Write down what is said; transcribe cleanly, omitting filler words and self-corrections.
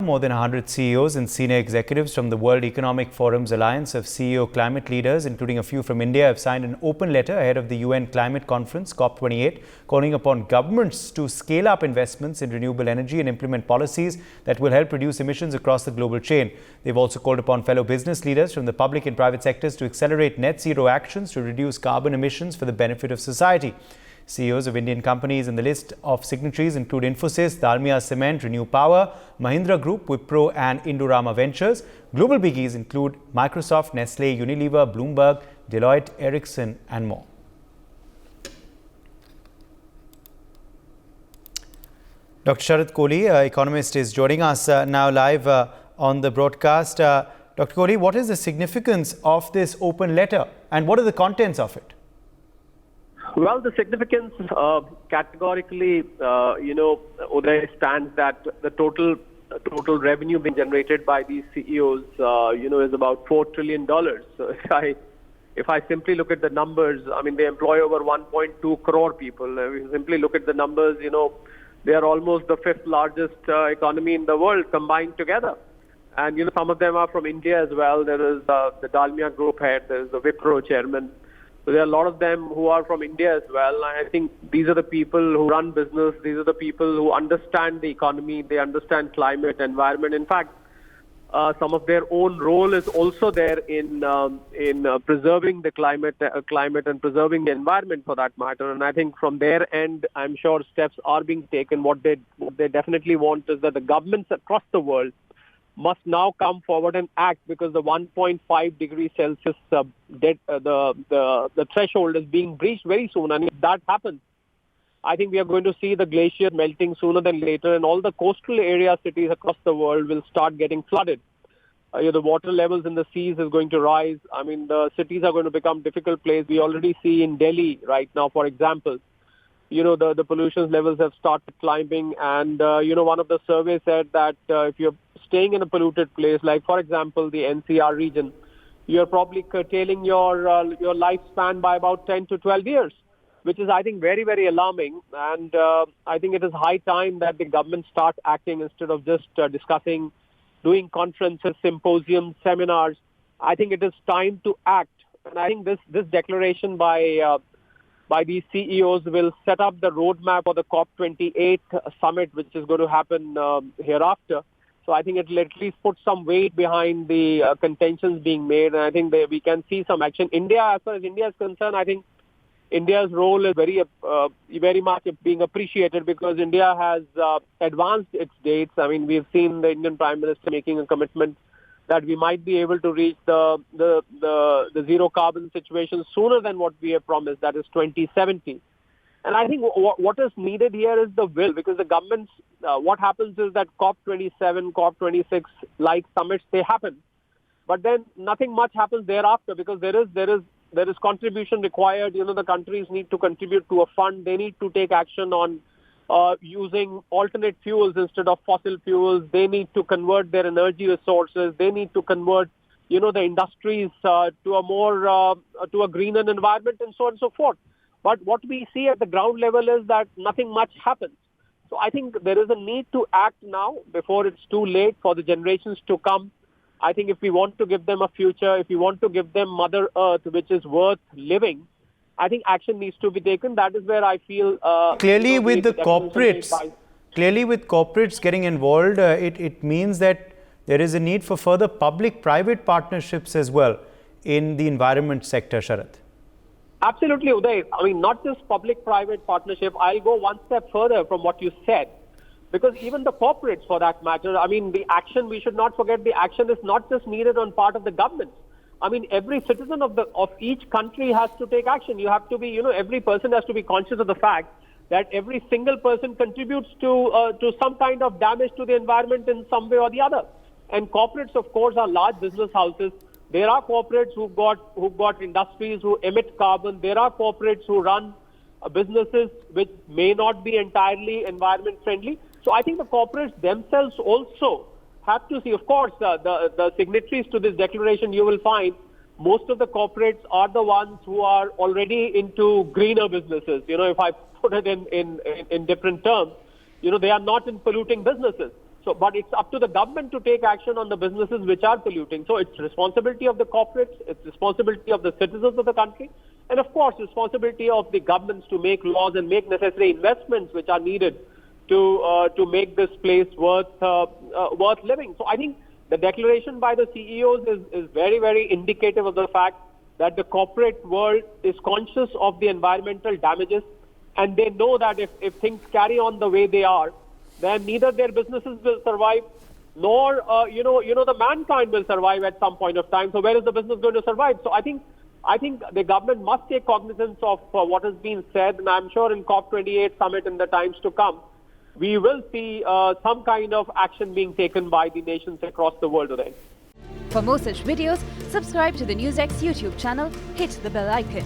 more than 100 CEOs and senior executives from the World Economic Forum's alliance of CEO climate leaders, including a few from India, have signed an open letter ahead of the UN Climate Conference, COP28, calling upon governments to scale up investments in renewable energy and implement policies that will help reduce emissions across the global chain. They've also called upon fellow business leaders from the public and private sectors to accelerate net zero actions to reduce carbon emissions for the benefit of society. CEOs of Indian companies in the list of signatories include Infosys, Dalmia Cement, Renew Power, Mahindra Group, Wipro and Indorama Ventures. Global biggies include Microsoft, Nestle, Unilever, Bloomberg, Deloitte, Ericsson and more. Dr. Sharad Kohli, economist, is joining us now live on the broadcast. Dr. Kohli, what is the significance of this open letter and what are the contents of it? Well, the significance categorically, Uday, stands that the total revenue being generated by these CEOs, is about $4 trillion. So if I simply look at the numbers, I mean, they employ over 1.2 crore people. If you simply look at the numbers, they are almost the fifth largest economy in the world combined together. And, some of them are from India as well. There is the Dalmia Group head, there is the Wipro chairman. So there are a lot of them who are from India as well. And I think these are the people who run business. These are the people who understand the economy. They understand climate, environment. In fact, some of their own role is also there in preserving the climate and preserving the environment for that matter. And I think from their end, I'm sure steps are being taken. What they definitely want is that the governments across the world must now come forward and act, because the 1.5 degrees Celsius the threshold is being breached very soon. And if that happens, I think we are going to see the glacier melting sooner than later, and all the coastal area cities across the world will start getting flooded. The water levels in the seas is going to rise. I mean, the cities are going to become difficult places. We already see in Delhi right now, for example, the pollution levels have started climbing. And, one of the surveys said that if you're staying in a polluted place, like, for example, the NCR region, you're probably curtailing your lifespan by about 10 to 12 years, which is, I think, very, very alarming. And I think it is high time that the government start acting instead of just discussing, doing conferences, symposiums, seminars. I think it is time to act. And I think this declaration by these CEOs will set up the roadmap for the COP28 summit, which is going to happen hereafter. So I think it will at least put some weight behind the contentions being made. And I think we can see some action. India, as far as India is concerned, I think India's role is very much being appreciated, because India has advanced its dates. I mean, we've seen the Indian Prime Minister making a commitment that we might be able to reach the zero carbon situation sooner than what we have promised, that is 2070. And I think what is needed here is the will, because the governments, what happens is that COP27, COP26 like summits, they happen. But then nothing much happens thereafter, because there is contribution required. The countries need to contribute to a fund. They need to take action on using alternate fuels instead of fossil fuels. They need to convert their energy resources. They need to convert, the industries to a greener environment, and so on and so forth. But what we see at the ground level is that nothing much happens. So I think there is a need to act now before it's too late for the generations to come. I think if we want to give them a future, if we want to give them Mother Earth, which is worth living, I think action needs to be taken. That is where I feel clearly with the corporates getting involved, it means that there is a need for further public-private partnerships as well in the environment sector, Sharad. Absolutely, Uday. I mean, not just public-private partnership. I'll go one step further from what you said, because even the corporates, for that matter, I mean, the action, we should not forget, the action is not just needed on part of the government. I mean, every citizen of each country has to take action. You have to be, every person has to be conscious of the fact that every single person contributes to some kind of damage to the environment in some way or the other. And corporates, of course, are large business houses. There are corporates who've got industries who emit carbon. There are corporates who run businesses which may not be entirely environment friendly. So I think the corporates themselves also have to see. Of course, the signatories to this declaration, you will find most of the corporates are the ones who are already into greener businesses. If I put it in different terms, they are not in polluting businesses. So, but it's up to the government to take action on the businesses which are polluting. So it's responsibility of the corporates, it's responsibility of the citizens of the country, and of course, responsibility of the governments to make laws and make necessary investments which are needed to make this place worth living. So I think the declaration by the CEOs is very, very indicative of the fact that the corporate world is conscious of the environmental damages, and they know that if things carry on the way they are, then neither their businesses will survive, nor the mankind will survive at some point of time. So where is the business going to survive? So I think the government must take cognizance of what has been said, and I'm sure in COP28 summit in the times to come, we will see some kind of action being taken by the nations across the world today. For more such videos, subscribe to the NewsX YouTube channel, hit the bell icon.